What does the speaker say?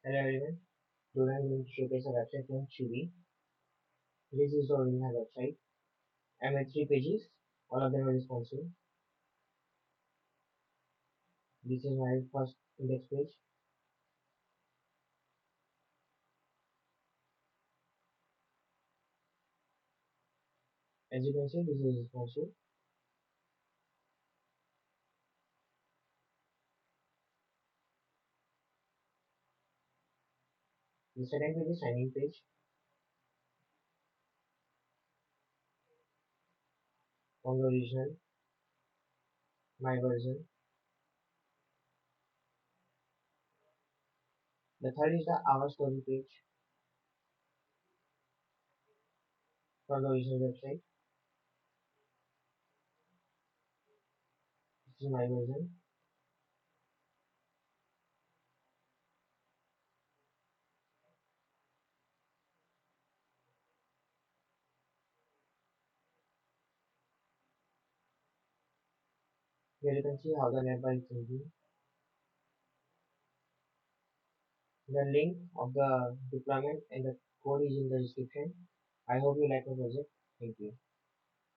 Hello everyone. Today I'm going to showcase a website from Chewy. This is the original website. I made 3 pages. All of them are responsive. This is my first index page. As you can see, this is responsive. The second page is signing page from the original, my version. The third is the our story page from the original website. This is my version. Here you can see how the nearby is changing. The link of the deployment and the code is in the description. I hope you like my project. Thank you.